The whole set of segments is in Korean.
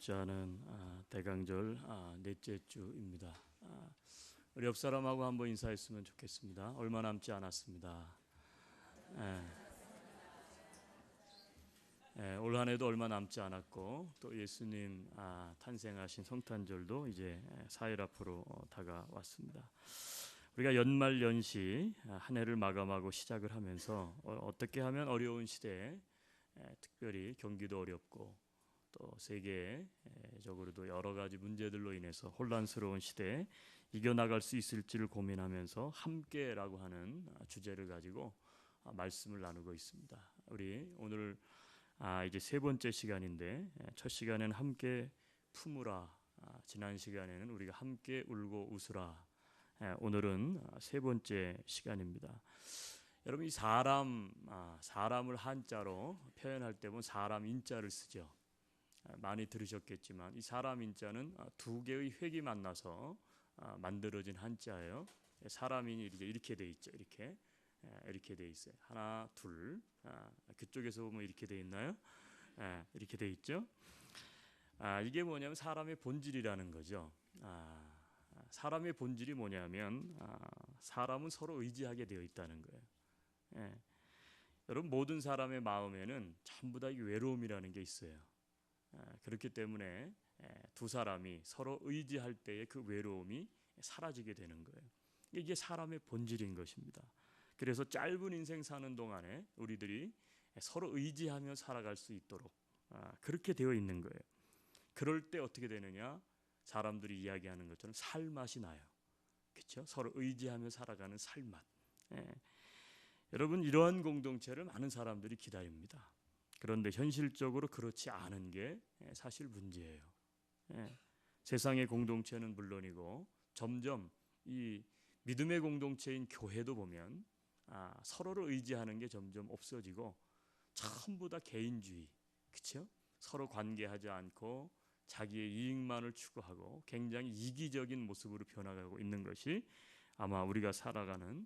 남지 않은 대강절 넷째 주입니다. 우리 옆 사람하고 한번 인사했으면 좋겠습니다. 얼마 남지 않았습니다. 올 한해도 얼마 남지 않았고 또 예수님 탄생하신 성탄절도 이제 사일 앞으로 다가왔습니다. 우리가 연말 연시 한 해를 마감하고 시작을 하면서 어떻게 하면 어려운 시대에 특별히 경기도 어렵고 또 세계적으로도 여러 가지 문제들로 인해서 혼란스러운 시대에 이겨나갈 수 있을지를 고민하면서 함께라고 하는 주제를 가지고 말씀을 나누고 있습니다. 우리 오늘 이제 세 번째 시간인데 첫 시간에는 함께 품으라, 지난 시간에는 우리가 함께 울고 웃으라, 오늘은 세 번째 시간입니다. 여러분 이 사람을 한자로 표현할 때 보면 사람 인자를 쓰죠. 많이 들으셨겠지만 이 사람 인자는 두 개의 획이 만나서 만들어진 한자예요. 사람인이 이렇게 돼 있죠. 이렇게 돼 있어요. 하나, 둘. 그쪽에서 보면 이렇게 돼 있나요? 이렇게 돼 있죠. 이게 뭐냐면 사람의 본질이라는 거죠. 사람의 본질이 뭐냐면 사람은 서로 의지하게 되어 있다는 거예요. 여러분 모든 사람의 마음에는 전부 다 외로움이라는 게 있어요. 그렇기 때문에 두 사람이 서로 의지할 때의 그 외로움이 사라지게 되는 거예요. 이게 사람의 본질인 것입니다. 그래서 짧은 인생 사는 동안에 우리들이 서로 의지하며 살아갈 수 있도록 그렇게 되어 있는 거예요. 그럴 때 어떻게 되느냐? 사람들이 이야기하는 것처럼 살맛이 나요. 그렇죠? 서로 의지하며 살아가는 살맛. 여러분 이러한 공동체를 많은 사람들이 기다립니다. 그런데 현실적으로 그렇지 않은 게 사실 문제예요. 세상의 공동체는 물론이고 점점 이 믿음의 공동체인 교회도 보면 서로를 의지하는 게 점점 없어지고 전부 다 개인주의, 그렇죠? 서로 관계하지 않고 자기의 이익만을 추구하고 굉장히 이기적인 모습으로 변화가고 있는 것이 아마 우리가 살아가는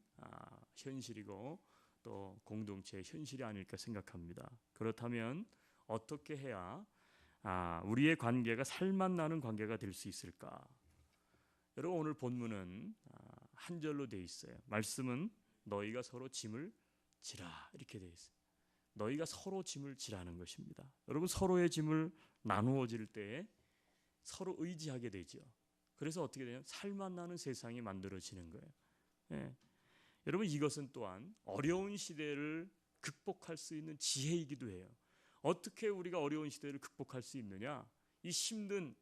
현실이고 또 공동체의 현실이 아닐까 생각합니다. 그렇다면 어떻게 해야 우리의 관계가 살맛 나는 관계가 될 수 있을까? 여러분 오늘 본문은 한 절로 돼 있어요. 말씀은 너희가 서로 짐을 지라 이렇게 돼 있어요. 너희가 서로 짐을 지라는 것입니다. 여러분 서로의 짐을 나누어질 때에 서로 의지하게 되죠. 그래서 어떻게 되냐면 살맛 나는 세상이 만들어지는 거예요. 여러분 이것은 또한 어려운 시대를 극복할 수 있는 지혜이기도 해요. 어떻게 우리가 어려운 시대를 극복할 수 있느냐? 이 힘든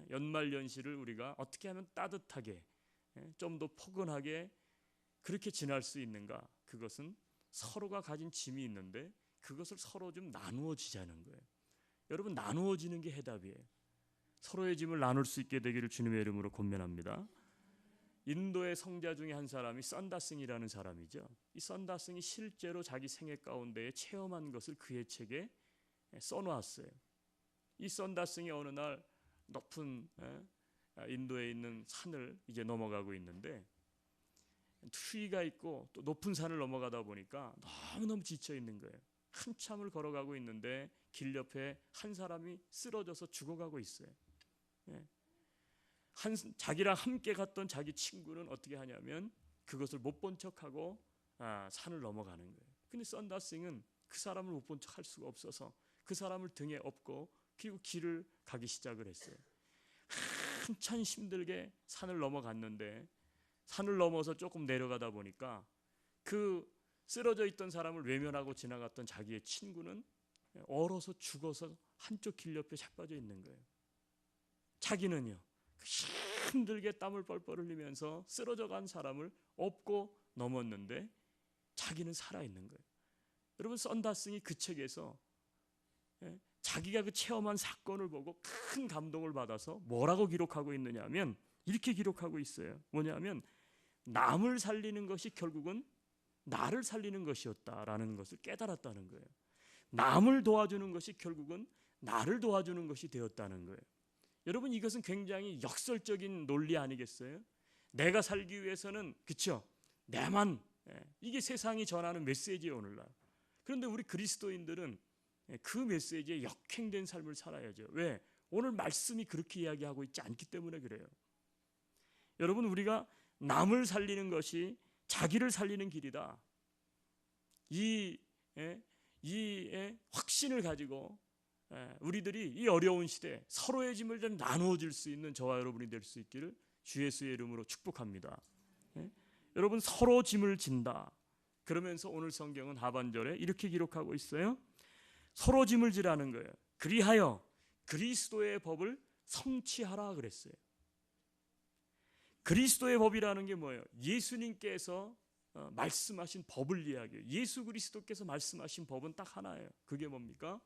연말연시를 우리가 어떻게 하면 따뜻하게 좀 더 포근하게 그렇게 지날 수 있는가? 그것은 서로가 가진 짐이 있는데 그것을 서로 좀 나누어지자는 거예요. 여러분 나누어지는 게 해답이에요. 서로의 짐을 나눌 수 있게 되기를 주님의 이름으로 권면합니다. 인도의 성자 중에 한 사람이 썬다싱이라는 사람이죠. 이 썬다싱이 실제로 자기 생애 가운데에 체험한 것을 그의 책에 써놓았어요. 이 썬다싱이 어느 날 높은 인도에 있는 산을 이제 넘어가고 있는데 추위가 있고 또 높은 산을 넘어가다 보니까 너무너무 지쳐 있는 거예요. 한참을 걸어가고 있는데 길 옆에 한 사람이 쓰러져서 죽어가고 있어요. 자기랑 함께 갔던 자기 친구는 어떻게 하냐면 그것을 못 본 척하고 산을 넘어가는 거예요. 근데 썬다싱은 그 사람을 못 본 척할 수가 없어서 그 사람을 등에 업고 그리고 길을 가기 시작을 했어요. 한참 힘들게 산을 넘어갔는데 산을 넘어서 조금 내려가다 보니까 그 쓰러져 있던 사람을 외면하고 지나갔던 자기의 친구는 얼어서 죽어서 한쪽 길 옆에 자빠져 있는 거예요. 자기는요 힘들게 땀을 뻘뻘 흘리면서 쓰러져 간 사람을 업고 넘었는데 자기는 살아있는 거예요. 여러분 썬다싱이 그 책에서 자기가 그 체험한 사건을 보고 큰 감동을 받아서 뭐라고 기록하고 있느냐 하면 이렇게 기록하고 있어요. 뭐냐면 남을 살리는 것이 결국은 나를 살리는 것이었다라는 것을 깨달았다는 거예요. 남을 도와주는 것이 결국은 나를 도와주는 것이 되었다는 거예요. 여러분 이것은 굉장히 역설적인 논리 아니겠어요? 내가 살기 위해서는 그렇죠? 내만 이게 세상이 전하는 메시지예요 오늘날. 그런데 우리 그리스도인들은 그 메시지에 역행된 삶을 살아야죠. 왜? 오늘 말씀이 그렇게 이야기하고 있지 않기 때문에 그래요. 여러분, 우리가 남을 살리는 것이 자기를 살리는 길이다. 이 확신을 가지고 우리들이 이 어려운 시대에 서로의 짐을 좀 나누어질 수 있는 저와 여러분이 될 수 있기를 주 예수의 이름으로 축복합니다. 여러분, 서로 짐을 진다. 그러면서 오늘 성경은 하반절에 이렇게 기록하고 있어요. 서로 짐을 지라는 거예요. 그리하여 그리스도의 법을 성취하라 그랬어요. 그리스도의 법이라는 게 뭐예요? 예수님께서 말씀하신 법을 이야기해요. 예수 그리스도께서 말씀하신 법은 딱 하나예요. 그게 뭡니까?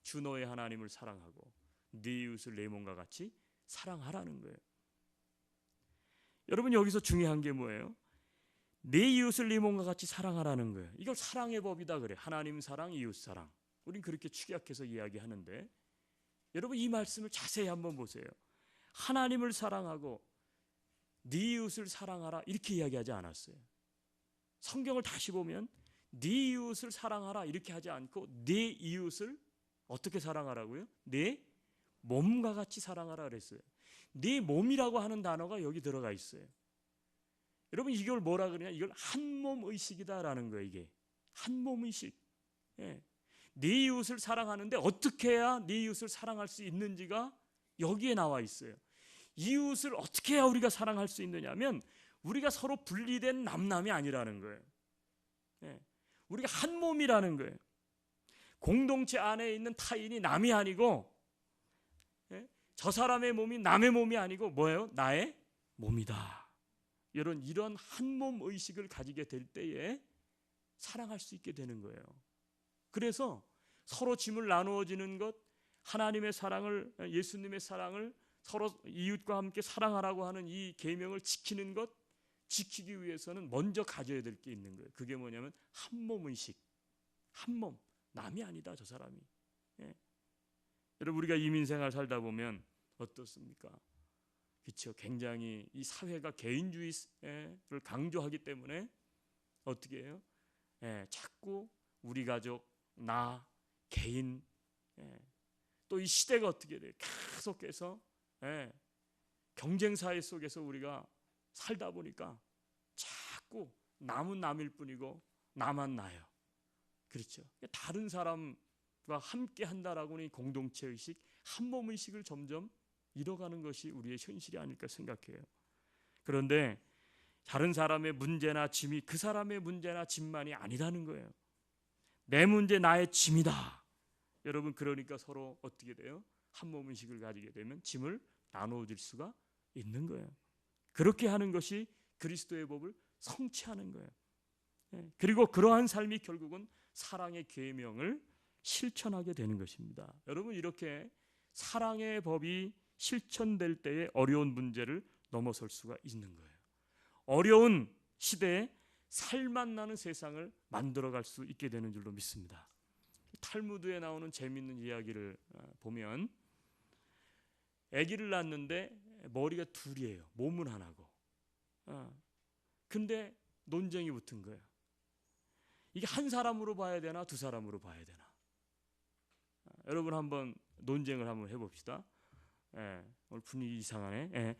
주 너의 하나님을 사랑하고 네 이웃을 내 몸과 같이 사랑하라는 거예요. 여러분, 여기서 중요한 게 뭐예요? 내 이웃을 네 몸과 같이 사랑하라는 거예요. 이걸 사랑의 법이다 그래. 하나님 사랑, 이웃 사랑. 우린 그렇게 축약해서 이야기하는데, 여러분 이 말씀을 자세히 한번 보세요. 하나님을 사랑하고 네 이웃을 사랑하라 이렇게 이야기하지 않았어요. 성경을 다시 보면 네 이웃을 사랑하라 이렇게 하지 않고 네 이웃을 어떻게 사랑하라고요? 내 몸과 같이 사랑하라 그랬어요. 네 몸이라고 하는 단어가 여기 들어가 있어요. 여러분, 이걸 뭐라 그러냐? 이걸 한몸 의식이다라는 거예요. 이게 한몸 의식. 네 이웃을 사랑하는데 어떻게 해야 네 이웃을 사랑할 수 있는지가 여기에 나와 있어요. 이웃을 어떻게 해야 우리가 사랑할 수 있느냐면 우리가 서로 분리된 남남이 아니라는 거예요. 우리가 한 몸이라는 거예요. 공동체 안에 있는 타인이 남이 아니고 저 사람의 몸이 남의 몸이 아니고 뭐예요? 나의 몸이다. 이런 한 몸 의식을 가지게 될 때에 사랑할 수 있게 되는 거예요. 그래서 서로 짐을 나누어지는 것, 하나님의 사랑을, 예수님의 사랑을 서로 이웃과 함께 사랑하라고 하는 이 계명을 지키는 것, 지키기 위해서는 먼저 가져야 될 게 있는 거예요. 그게 뭐냐면 한 몸 의식. 한 몸. 남이 아니다, 저 사람이. 여러분, 우리가 이민생활 살다 보면 어떻습니까? 그렇죠. 굉장히 이 사회가 개인주의를 강조하기 때문에 어떻게 해요? 자꾸 우리 가족, 나, 개인, 또 이 시대가 어떻게 돼요? 계속해서 경쟁사회 속에서 우리가 살다 보니까 자꾸 남은 남일 뿐이고 나만 나요. 그렇죠. 다른 사람과 함께 한다라고는 이 공동체 의식, 한몸 의식을 점점 잃어가는 것이 우리의 현실이 아닐까 생각해요. 그런데 다른 사람의 문제나 짐이 그 사람의 문제나 짐만이 아니라는 거예요. 내 문제 나의 짐이다. 여러분, 그러니까 서로 어떻게 돼요? 한몸 의식을 가지게 되면 짐을 나누어질 수가 있는 거예요. 그렇게 하는 것이 그리스도의 법을 성취하는 거예요. 그리고 그러한 삶이 결국은 사랑의 계명을 실천하게 되는 것입니다. 여러분, 이렇게 사랑의 법이 실천될 때에 어려운 문제를 넘어설 수가 있는 거예요. 어려운 시대에 살만 나는 세상을 만들어갈 수 있게 되는 줄로 믿습니다. 탈무드에 나오는 재미있는 이야기를 보면 아기를 낳는데 머리가 둘이에요. 몸은 하나고. 근데 논쟁이 붙은 거예요. 이게 한 사람으로 봐야 되나 두 사람으로 봐야 되나. 여러분, 한번 논쟁을 한번 해봅시다. 오늘 분위기 이상하네.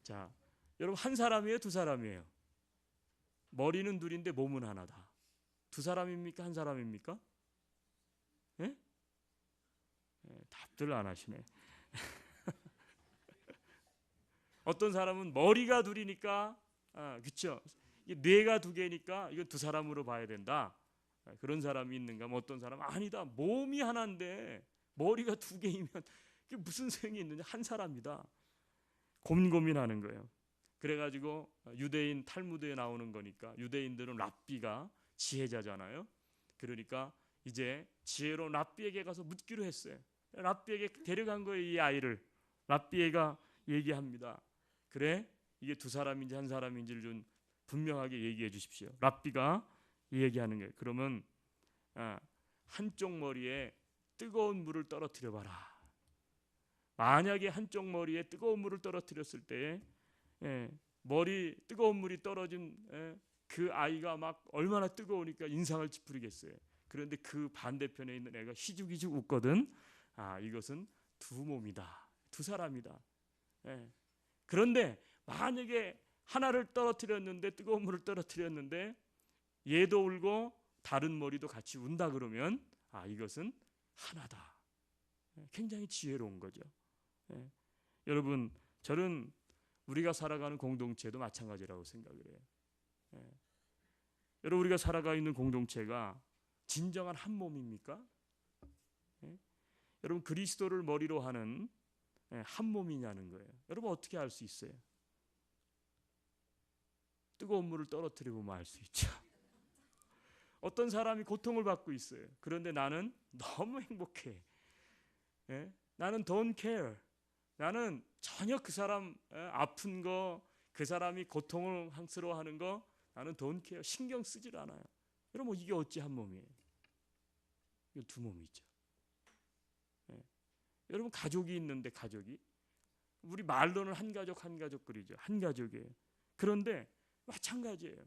자, 여러분, 한 사람이에요, 두 사람이에요? 머리는 둘인데 몸은 하나다. 두 사람입니까, 한 사람입니까? 답들 안 하시네. 어떤 사람은 머리가 둘이니까, 그렇죠? 뇌가 두 개니까 이건 두 사람으로 봐야 된다. 그런 사람이 있는가? 뭐 어떤 사람은 아니다. 몸이 하나인데 머리가 두 개이면 그게 무슨 소용이 있느냐? 한 사람이다. 고민하는 거예요. 그래가지고 유대인 탈무드에 나오는 거니까 유대인들은 랍비가 지혜자잖아요. 그러니까 이제 지혜로운 랍비에게 가서 묻기로 했어요. 랍비에게 데려간 거예요, 이 아이를. 랍비가 얘기합니다. 그래, 이게 두 사람인지 한 사람인지를 좀 분명하게 얘기해 주십시오. 랍비가 얘기하는 거예요. 그러면 한쪽 머리에 뜨거운 물을 떨어뜨려 봐라. 만약에 한쪽 머리에 뜨거운 물을 떨어뜨렸을 때에 머리 뜨거운 물이 떨어진 그 아이가 막 얼마나 뜨거우니까 인상을 찌푸리겠어요. 그런데 그 반대편에 있는 애가 희죽희죽 웃거든. 이것은 두 몸이다. 두 사람이다. 예. 그런데 만약에 하나를 떨어뜨렸는데, 뜨거운 물을 떨어뜨렸는데 얘도 울고 다른 머리도 같이 운다 그러면 이것은 하나다. 굉장히 지혜로운 거죠. 예. 여러분, 저는 우리가 살아가는 공동체도 마찬가지라고 생각을 해요. 예. 여러분, 우리가 살아가 있는 공동체가 진정한 한 몸입니까? 예? 여러분, 그리스도를 머리로 하는 한 몸이냐는 거예요. 여러분, 어떻게 알 수 있어요? 뜨거운 물을 떨어뜨려 보면 알 수 있죠. 어떤 사람이 고통을 받고 있어요. 그런데 나는 너무 행복해. 예? 나는 don't care. 나는 전혀 그 사람 아픈 거, 그 사람이 고통을 항스러워하는 거 나는 don't care. 신경 쓰질 않아요. 여러분, 이게 어찌 한 몸이에요? 이거 두 몸이죠. 예. 여러분, 가족이 있는데, 가족이 우리 말로는 한 가족 한 가족 그리죠. 한 가족이에요. 그런데 마찬가지예요.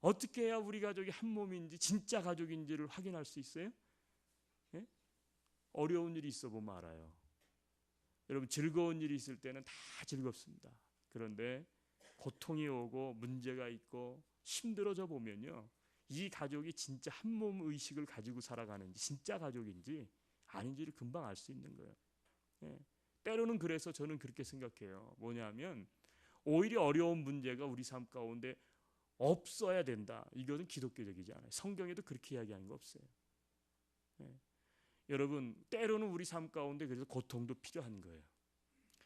어떻게 해야 우리 가족이 한 몸인지, 진짜 가족인지를 확인할 수 있어요? 예? 어려운 일이 있어 보면 알아요. 여러분, 즐거운 일이 있을 때는 다 즐겁습니다. 그런데 고통이 오고 문제가 있고 힘들어져 보면요, 이 가족이 진짜 한 몸 의식을 가지고 살아가는지, 진짜 가족인지 아닌지를 금방 알 수 있는 거예요. 예. 때로는 그래서 저는 그렇게 생각해요. 뭐냐면 오히려 어려운 문제가 우리 삶 가운데 없어야 된다. 이것은 기독교적이지 않아요. 성경에도 그렇게 이야기하는 거 없어요. 예. 여러분, 때로는 우리 삶 가운데 그래서 고통도 필요한 거예요.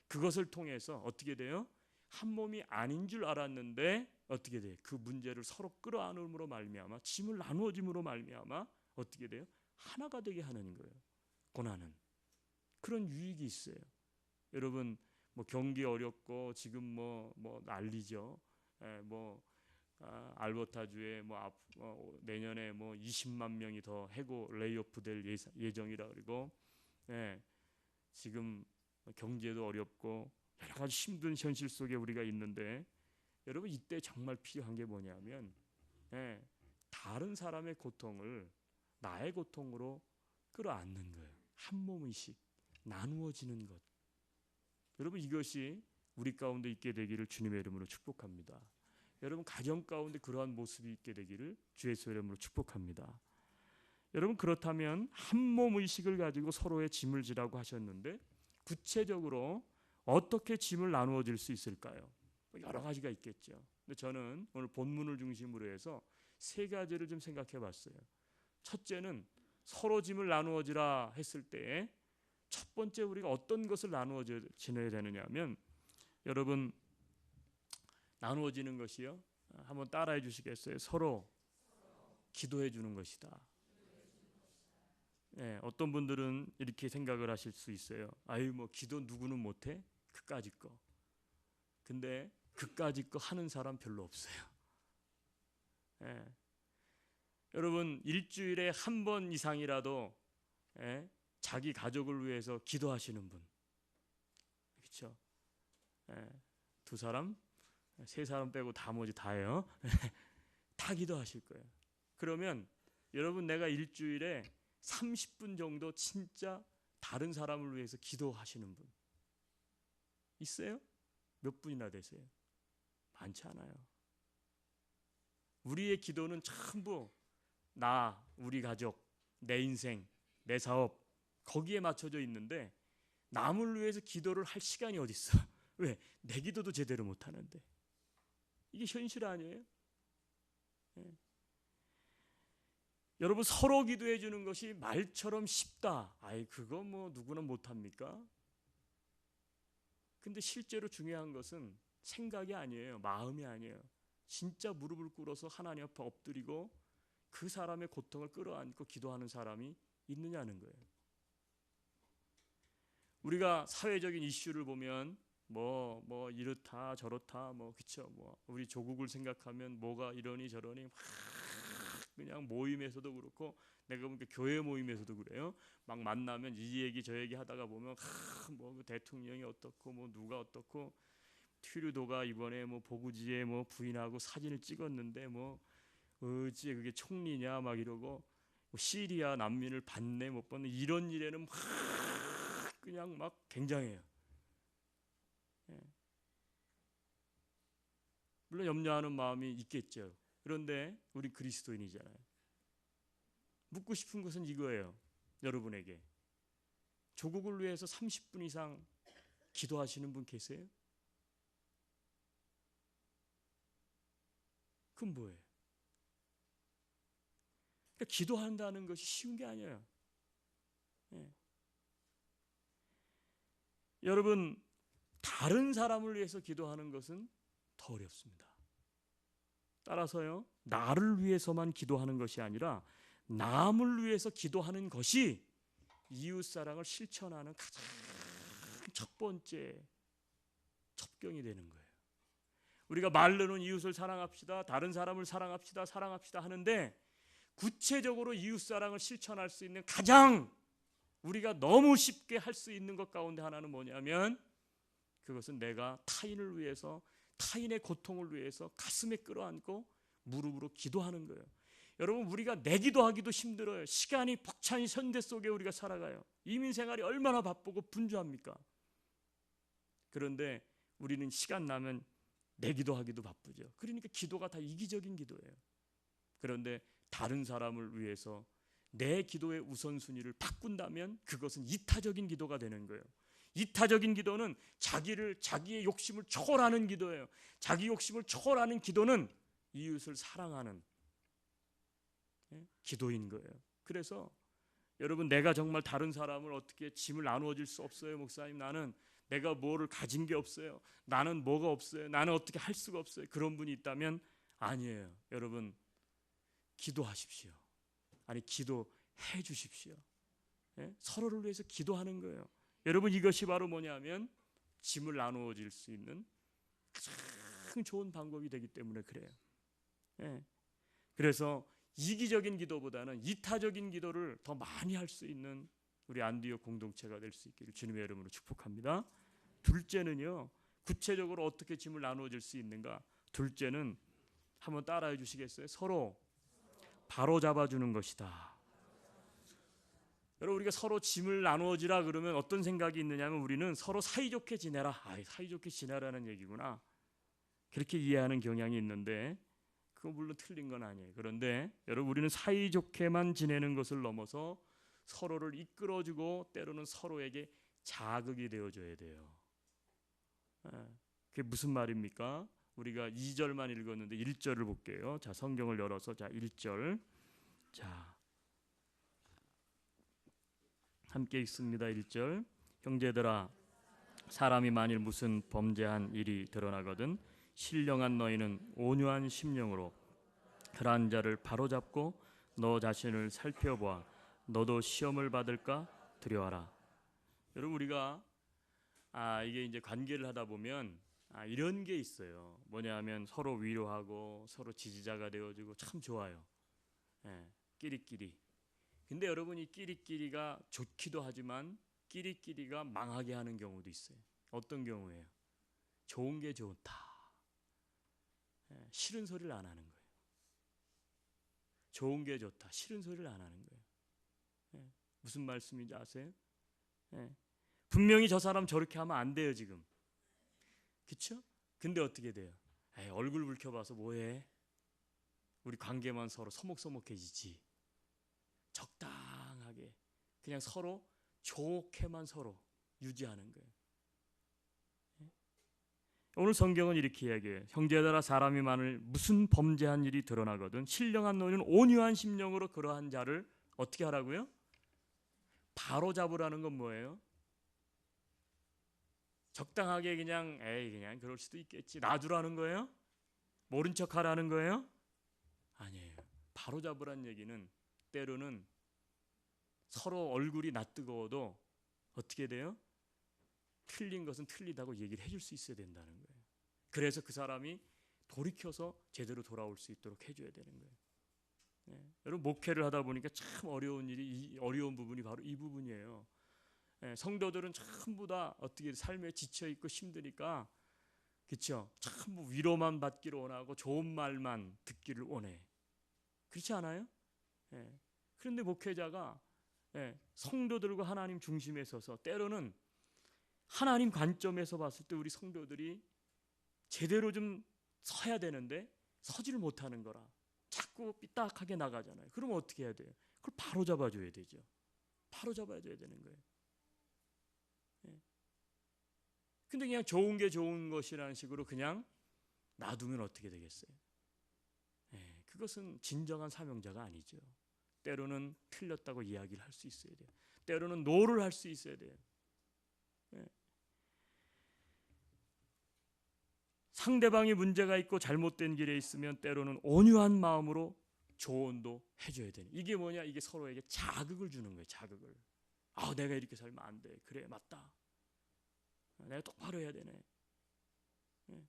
그것을 통해서 어떻게 돼요? 한 몸이 아닌 줄 알았는데 어떻게 돼요? 그 문제를 서로 끌어안음으로 말미암아, 짐을 나누어짐으로 말미암아 어떻게 돼요? 하나가 되게 하는 거예요. 고난은 그런 유익이 있어요. 여러분, 뭐 경기 어렵고 지금 뭐 난리죠. 알버타주에 내년에 20만 명이 더 해고 레이오프 될 예정이라 그러고, 지금 경제도 어렵고 여러 가지 힘든 현실 속에 우리가 있는데, 여러분, 이때 정말 필요한 게 뭐냐면 다른 사람의 고통을 나의 고통으로 끌어안는 거예요. 한 몸의식, 나누어지는 것. 여러분, 이것이 우리 가운데 있게 되기를 주님의 이름으로 축복합니다. 여러분, 가정 가운데 그러한 모습이 있게 되기를 주 예수의 이름으로 축복합니다. 여러분, 그렇다면 한 몸 의식을 가지고 서로의 짐을 지라고 하셨는데, 구체적으로 어떻게 짐을 나누어 질 수 있을까요? 여러 가지가 있겠죠. 근데 저는 오늘 본문을 중심으로 해서 세 가지를 좀 생각해 봤어요. 첫째는 서로 짐을 나누어 지라 했을 때 첫 번째 우리가 어떤 것을 나누어 지내야 되느냐 하면, 여러분, 나누어지는 것이요, 한번 따라해 주시겠어요? 서로 기도해 주는 것이다. 어떤 분들은 이렇게 생각을 하실 수 있어요. 기도 누구는 못해? 그까짓 거. 근데 그까짓 거 하는 사람 별로 없어요. 여러분, 일주일에 한 번 이상이라도 자기 가족을 위해서 기도하시는 분, 그렇죠? 두 사람, 세 사람 빼고 나머지 다예요. 다 기도하실 거예요. 그러면 여러분, 내가 일주일에 30분 정도 진짜 다른 사람을 위해서 기도하시는 분 있어요? 몇 분이나 되세요? 많지 않아요. 우리의 기도는 전부 나, 우리 가족, 내 인생, 내 사업, 거기에 맞춰져 있는데 남을 위해서 기도를 할 시간이 어디 있어? 왜? 내 기도도 제대로 못 하는데. 이게 현실 아니에요? 여러분, 서로 기도해 주는 것이 말처럼 쉽다. 그거 누구나 못 합니까? 근데 실제로 중요한 것은 생각이 아니에요. 마음이 아니에요. 진짜 무릎을 꿇어서 하나님 앞에 엎드리고 그 사람의 고통을 끌어안고 기도하는 사람이 있느냐는 거예요. 우리가 사회적인 이슈를 보면 이렇다 저렇다 그쵸, 우리 조국을 생각하면 뭐가 이러니 저러니 막 그냥 모임에서도 그렇고, 내가 보니까 교회 모임에서도 그래요. 막 만나면 이 얘기 저 얘기 하다가 보면 대통령이 어떻고 누가 어떻고, 튀르도가 이번에 보구지에 부인하고 사진을 찍었는데 어찌 그게 총리냐 막 이러고, 시리아 난민을 받네 못 받네, 이런 일에는 그냥 막 굉장해요. 물론 염려하는 마음이 있겠죠. 그런데 우리 그리스도인이잖아요. 묻고 싶은 것은 이거예요. 여러분에게 조국을 위해서 30분 이상 기도하시는 분 계세요? 그건 뭐예요? 그러니까 기도한다는 것이 쉬운 게 아니에요. 예. 여러분, 다른 사람을 위해서 기도하는 것은 더 어렵습니다. 따라서요, 나를 위해서만 기도하는 것이 아니라 남을 위해서 기도하는 것이 이웃사랑을 실천하는 가장 첫 번째 첩경이 되는 거예요. 우리가 말로는 이웃을 사랑합시다, 다른 사람을 사랑합시다, 사랑합시다 하는데 구체적으로 이웃사랑을 실천할 수 있는 가장 우리가 너무 쉽게 할 수 있는 것 가운데 하나는 뭐냐면 그것은 내가 타인을 위해서, 타인의 고통을 위해서 가슴에 끌어안고 무릎으로 기도하는 거예요. 여러분, 우리가 내 기도하기도 힘들어요. 시간이 벅찬 현대 속에 우리가 살아가요. 이민 생활이 얼마나 바쁘고 분주합니까? 그런데 우리는 시간 나면 내 기도하기도 바쁘죠. 그러니까 기도가 다 이기적인 기도예요. 그런데 다른 사람을 위해서 내 기도의 우선순위를 바꾼다면 그것은 이타적인 기도가 되는 거예요. 이타적인 기도는 자기의 욕심을 초월하는 기도예요. 자기 욕심을 초월하는 기도는 이웃을 사랑하는 기도인 거예요. 그래서 여러분, 내가 정말 다른 사람을 어떻게 짐을 나누어 줄 수 없어요. 목사님, 나는 내가 뭐를 가진 게 없어요. 나는 뭐가 없어요. 나는 어떻게 할 수가 없어요. 그런 분이 있다면 아니에요. 여러분, 기도하십시오. 아니, 기도해 주십시오. 서로를 위해서 기도하는 거예요. 여러분, 이것이 바로 뭐냐면 짐을 나누어 줄 수 있는 가장 좋은 방법이 되기 때문에 그래요. 그래서 이기적인 기도보다는 이타적인 기도를 더 많이 할 수 있는 우리 안디옥 공동체가 될 수 있기를 주님의 이름으로 축복합니다. 둘째는요, 구체적으로 어떻게 짐을 나누어 줄 수 있는가? 둘째는 한번 따라해 주시겠어요? 서로 바로 잡아주는 것이다. 여러분, 우리가 서로 짐을 나누어지라 그러면 어떤 생각이 있느냐면 우리는 서로 사이좋게 지내라. 사이좋게 지내라는 얘기구나. 그렇게 이해하는 경향이 있는데 그거 물론 틀린 건 아니에요. 그런데 여러분, 우리는 사이좋게만 지내는 것을 넘어서 서로를 이끌어주고 때로는 서로에게 자극이 되어줘야 돼요. 그게 무슨 말입니까? 우리가 2절만 읽었는데 1절을 볼게요. 자, 성경을 열어서 1절. 자, 함께 읽습니다. 1절. 형제들아, 사람이 만일 무슨 범죄한 일이 드러나거든 신령한 너희는 온유한 심령으로 그러한 자를 바로잡고 너 자신을 살펴보아 너도 시험을 받을까 두려워하라. 여러분, 우리가 이게 이제 관계를 하다 보면 이런 게 있어요. 뭐냐면 서로 위로하고 서로 지지자가 되어주고 참 좋아요. 끼리끼리. 근데 여러분, 이 끼리끼리가 좋기도 하지만 끼리끼리가 망하게 하는 경우도 있어요. 어떤 경우예요? 좋은 게 좋다. 싫은 소리를 안 하는 거예요. 좋은 게 좋다. 싫은 소리를 안 하는 거예요. 무슨 말씀인지 아세요? 분명히 저 사람 저렇게 하면 안 돼요, 지금. 그렇죠? 근데 어떻게 돼요? 얼굴 붉혀봐서 뭐해? 우리 관계만 서로 서먹서먹해지지. 적당하게 그냥 서로 좋게만 서로 유지하는 거예요. 오늘 성경은 이렇게 이야기해요. 형제들아, 사람이 만일 무슨 범죄한 일이 드러나거든 신령한 너희는 온유한 심령으로 그러한 자를 어떻게 하라고요? 바로 잡으라는 건 뭐예요? 적당하게 그냥 그냥 그럴 수도 있겠지 놔두라는 거예요? 모른 척 하라는 거예요? 아니에요. 바로 잡으라는 얘기는 때로는 서로 얼굴이 낯뜨거워도 어떻게 돼요? 틀린 것은 틀리다고 얘기를 해줄 수 있어야 된다는 거예요. 그래서 그 사람이 돌이켜서 제대로 돌아올 수 있도록 해줘야 되는 거예요. 여러분, 목회를 하다 보니까 참 어려운 부분이 바로 이 부분이에요. 성도들은 전부 다 어떻게 삶에 지쳐 있고 힘드니까, 그렇죠? 전부 위로만 받기를 원하고 좋은 말만 듣기를 원해. 그렇지 않아요? 그런데 목회자가 성도들과 하나님 중심에 서서 때로는 하나님 관점에서 봤을 때 우리 성도들이 제대로 좀 서야 되는데 서지를 못하는 거라 자꾸 삐딱하게 나가잖아요. 그러면 어떻게 해야 돼요? 그걸 바로 잡아줘야 되죠. 바로 잡아줘야 되는 거예요. 예. 근데 그냥 좋은 게 좋은 것이라는 식으로 그냥 놔두면 어떻게 되겠어요? 예. 그것은 진정한 사명자가 아니죠. 때로는 틀렸다고 이야기를 할 수 있어야 돼요. 때로는 노를 할 수 있어야 돼요. 예. 상대방이 문제가 있고 잘못된 길에 있으면 때로는 온유한 마음으로 조언도 해줘야 되는. 이게 뭐냐? 이게 서로에게 자극을 주는 거예요. 자극을. 아, 내가 이렇게 살면 안 돼. 그래, 맞다. 내가 똑바로 해야 되네. 예.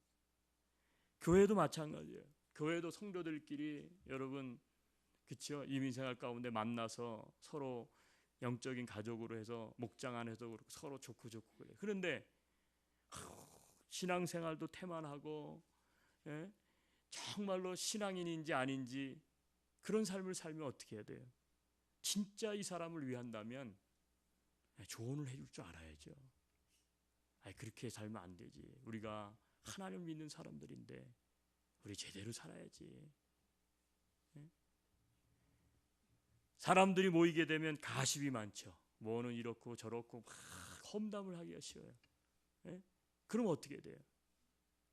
교회도 마찬가지예요. 교회도 성도들끼리 여러분, 그렇죠? 이민생활 가운데 만나서 서로 영적인 가족으로 해서 목장 안에서 그렇고 서로 좋고 그래. 그런데 신앙생활도 태만하고, 예? 정말로 신앙인인지 아닌지 그런 삶을 살면 어떻게 해야 돼요? 진짜 이 사람을 위한다면 조언을 해줄 줄 알아야죠. 그렇게 살면 안 되지. 우리가 하나님을 믿는 사람들인데 우리 제대로 살아야지. 예? 사람들이 모이게 되면 가십이 많죠. 뭐는 이렇고 저렇고 막 험담을 하기가 쉬워요. 예? 그럼 어떻게 돼요?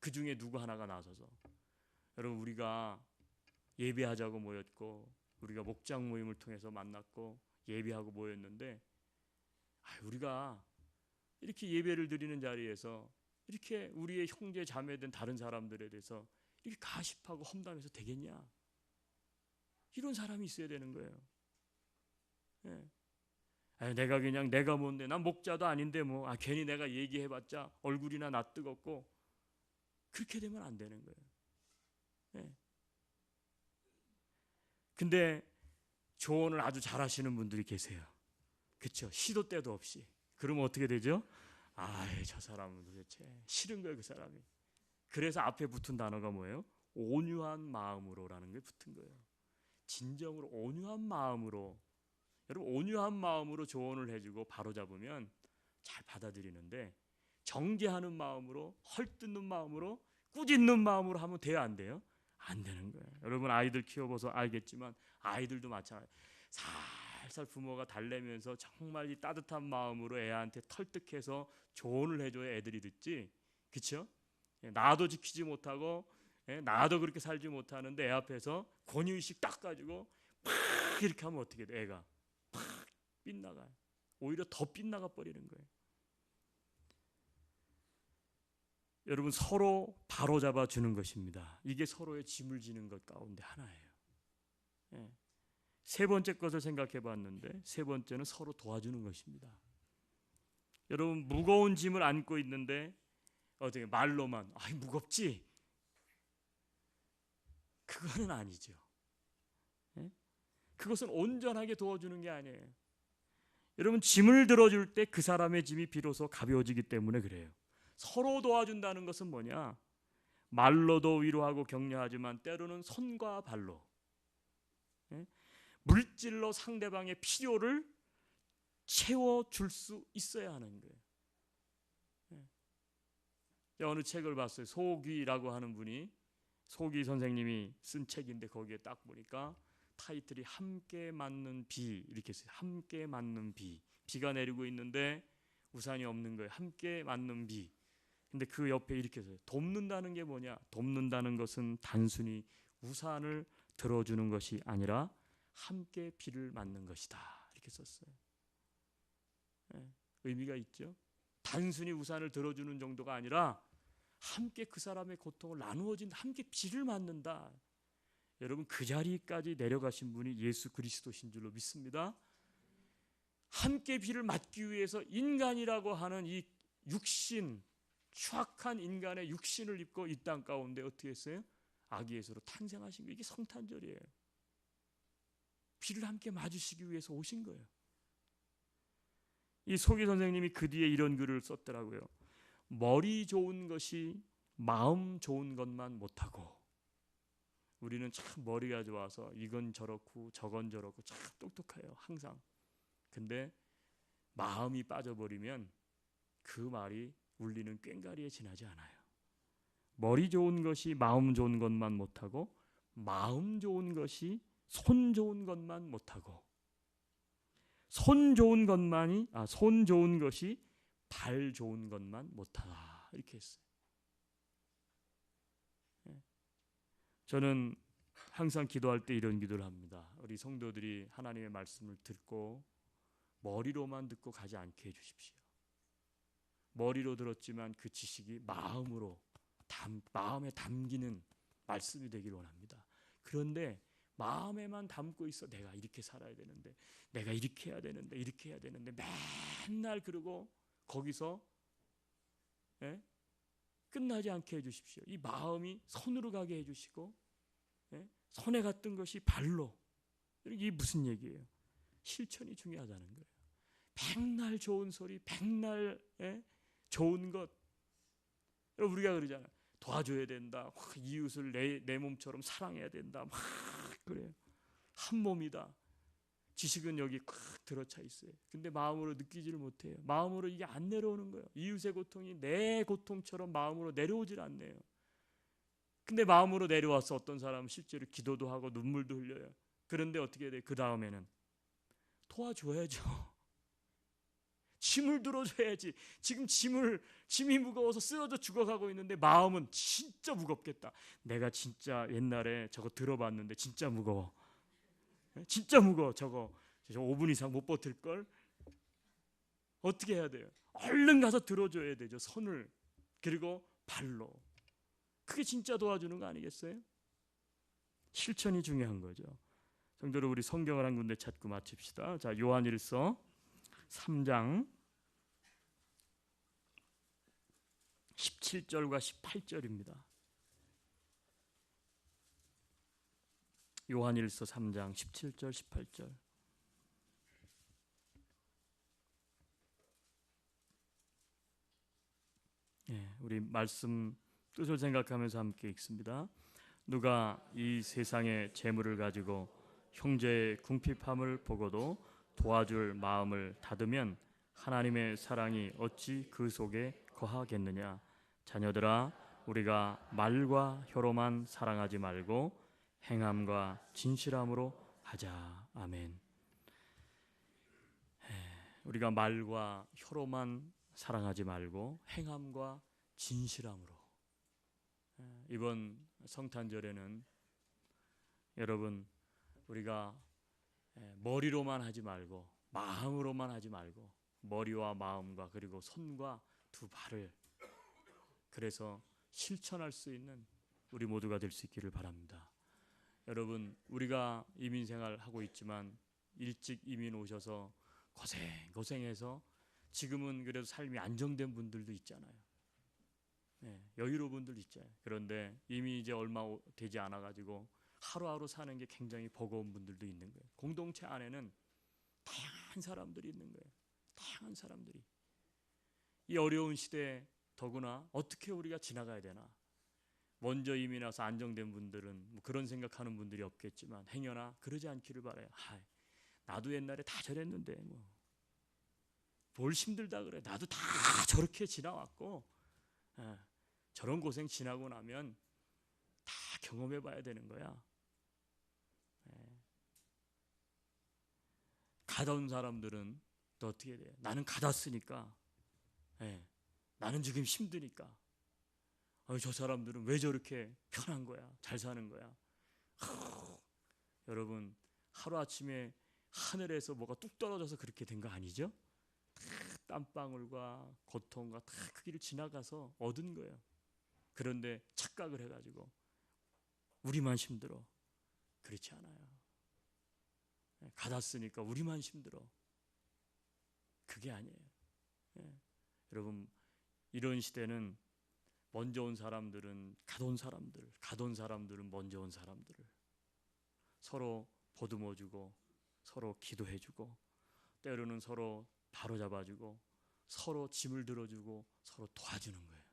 그 중에 누구 하나가 나서서 여러분, 우리가 예배하자고 모였고 우리가 목장 모임을 통해서 만났고 예배하고 모였는데 우리가 이렇게 예배를 드리는 자리에서 이렇게 우리의 형제 자매된 다른 사람들에 대해서 이렇게 가십하고 험담해서 되겠냐? 이런 사람이 있어야 되는 거예요. 예. 내가 그냥 내가 뭔데, 난 목자도 아닌데 뭐 괜히 내가 얘기해봤자 얼굴이나 낯뜨겁고 그렇게 되면 안 되는 거예요. 예. 근데 조언을 아주 잘하시는 분들이 계세요. 그렇죠? 시도 때도 없이. 그러면 어떻게 되죠? 저 사람은 도대체 싫은 거예요, 그 사람이. 그래서 앞에 붙은 단어가 뭐예요? 온유한 마음으로라는 게 붙은 거예요. 진정으로 온유한 마음으로. 여러분, 온유한 마음으로 조언을 해주고 바로 잡으면 잘 받아들이는데 정죄하는 마음으로, 헐뜯는 마음으로, 꾸짖는 마음으로 하면 돼요, 안 돼요? 안 되는 거예요. 여러분, 아이들 키워봐서 알겠지만 아이들도 마찬가지. 살살 부모가 달래면서 정말 이 따뜻한 마음으로 애한테 털떡해서 조언을 해줘야 애들이 듣지. 그렇죠? 나도 지키지 못하고 나도 그렇게 살지 못하는데 애 앞에서 권위의식 딱 가지고 팍 이렇게 하면 어떻게 돼? 애가 팍 빗나가요. 오히려 더 빗나가 버리는 거예요. 여러분, 서로 바로잡아 주는 것입니다. 이게 서로의 짐을 지는 것 가운데 하나예요. 예. 세 번째 것을 생각해 봤는데 세 번째는 서로 도와주는 것입니다. 여러분, 무거운 짐을 안고 있는데 어떻게 말로만 무겁지? 그거는 아니죠. 예? 그것은 온전하게 도와주는 게 아니에요. 여러분, 짐을 들어줄 때 그 사람의 짐이 비로소 가벼워지기 때문에 그래요. 서로 도와준다는 것은 뭐냐? 말로도 위로하고 격려하지만 때로는 손과 발로, 물질로 상대방의 필요를 채워줄 수 있어야 하는 거예요. 어느 책을 봤어요. 소귀라고 하는 분이, 소귀 선생님이 쓴 책인데 거기에 딱 보니까 타이틀이 함께 맞는 비 이렇게 써요. 함께 맞는 비. 비가 내리고 있는데 우산이 없는 거예요. 함께 맞는 비. 근데 그 옆에 이렇게 써요. 돕는다는 게 뭐냐? 돕는다는 것은 단순히 우산을 들어주는 것이 아니라 함께 비를 맞는 것이다. 이렇게 썼어요. 의미가 있죠. 단순히 우산을 들어주는 정도가 아니라 함께 그 사람의 고통을 나누어진, 함께 비를 맞는다. 여러분, 그 자리까지 내려가신 분이 예수 그리스도신 줄로 믿습니다. 함께 비를 맞기 위해서 인간이라고 하는 이 육신, 추악한 인간의 육신을 입고 이 땅 가운데 어떻게 했어요? 아기 예수로 탄생하신 거예요. 이게 성탄절이에요. 비를 함께 맞으시기 위해서 오신 거예요. 이 소기 선생님이 그 뒤에 이런 글을 썼더라고요. 머리 좋은 것이 마음 좋은 것만 못하고, 우리는 참 머리가 좋아서 이건 저렇고 저건 저렇고 참 똑똑해요, 항상. 근데 마음이 빠져버리면 그 말이 울리는 꽹과리에 지나지 않아요. 머리 좋은 것이 마음 좋은 것만 못하고, 마음 좋은 것이 손 좋은 것만 못하고, 손 좋은 것이 발 좋은 것만 못하다, 이렇게 했어요. 저는 항상 기도할 때 이런 기도를 합니다. 우리 성도들이 하나님의 말씀을 듣고 머리로만 듣고 가지 않게 해주십시오. 머리로 들었지만 그 지식이 마음에 담기는 말씀이 되기를 원합니다. 그런데 마음에만 담고 있어. 내가 이렇게 살아야 되는데, 내가 이렇게 해야 되는데, 이렇게 해야 되는데, 맨날 그러고 거기서 끝나지 않게 해주십시오. 이 마음이 손으로 가게 해주시고, 손에 갔던 것이 발로. 이게 무슨 얘기예요? 실천이 중요하다는 거예요. 백날 좋은 소리, 백날 좋은 것. 우리가 그러잖아요. 도와줘야 된다. 이웃을 내 몸처럼 사랑해야 된다. 막 그래요. 한 몸이다. 지식은 여기 꽉 들어차 있어요. 근데 마음으로 느끼지를 못해요. 마음으로 이게 안 내려오는 거예요. 이웃의 고통이 내 고통처럼 마음으로 내려오질 않네요. 근데 마음으로 내려와서 어떤 사람은 실제로 기도도 하고 눈물도 흘려요. 그런데 어떻게 돼요? 그 다음에는 도와줘야죠. 짐을 들어줘야지. 지금 짐이 무거워서 쓰러져 죽어가고 있는데 마음은 진짜 무겁겠다. 내가 진짜 옛날에 저거 들어봤는데 진짜 무거워. 진짜 무거워. 저거 5분 이상 못 버틸 걸. 어떻게 해야 돼요? 얼른 가서 들어줘야 되죠. 손을, 그리고 발로. 그게 진짜 도와주는 거 아니겠어요? 실천이 중요한 거죠. 성도로 우리 성경을 한 군데 찾고 마칩시다. 자, 요한일서 3장 17절과 18절입니다. 요한일서 3장 17절 18절. 우리 말씀 뜻을 생각하면서 함께 읽습니다. 누가 이 세상의 재물을 가지고 형제의 궁핍함을 보고도 도와줄 마음을 닫으면 하나님의 사랑이 어찌 그 속에 거하겠느냐. 자녀들아, 우리가 말과 혀로만 사랑하지 말고 행함과 진실함으로 하자. 아멘. 우리가 말과 혀로만 사랑하지 말고 행함과 진실함으로. 이번 성탄절에는 여러분, 우리가 머리로만 하지 말고 마음으로만 하지 말고 머리와 마음과 그리고 손과 두 발을, 그래서 실천할 수 있는 우리 모두가 될 수 있기를 바랍니다. 여러분, 우리가 이민 생활 하고 있지만 일찍 이민 오셔서 고생해서 지금은 그래도 삶이 안정된 분들도 있잖아요. 여유로운 분들 있잖아요. 그런데 이미 이제 얼마 되지 않아 가지고 하루하루 사는 게 굉장히 버거운 분들도 있는 거예요. 공동체 안에는 다양한 사람들이 있는 거예요. 다양한 사람들이. 이 어려운 시대에 더구나 어떻게 우리가 지나가야 되나. 먼저 이민 와서 안정된 분들은 뭐 그런 생각하는 분들이 없겠지만 행여나 그러지 않기를 바라요. 나도 옛날에 다 저랬는데 뭘 힘들다 그래. 나도 다 저렇게 지나왔고 저런 고생 지나고 나면 다 경험해 봐야 되는 거야. 가다운 사람들은 또 어떻게 돼요? 나는 가다쓰니까, 나는 지금 힘드니까, 저 사람들은 왜 저렇게 편한 거야? 잘 사는 거야? 여러분, 하루아침에 하늘에서 뭐가 뚝 떨어져서 그렇게 된 거 아니죠? 땀방울과 고통과 다 그 길을 지나가서 얻은 거예요. 그런데 착각을 해가지고 우리만 힘들어. 그렇지 않아요. 가다쓰니까 우리만 힘들어. 그게 아니에요. 여러분, 이런 시대는 먼저 온 사람들은 가던 사람들은 먼저 온 사람들을 서로 보듬어주고 서로 기도해주고 때로는 서로 바로잡아주고 서로 짐을 들어주고 서로 도와주는 거예요.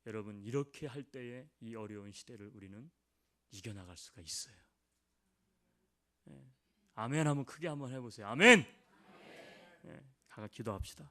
여러분, 이렇게 할 때에 이 어려운 시대를 우리는 이겨나갈 수가 있어요. 아멘 하면 크게 한번 해보세요. 아멘. 기도합시다.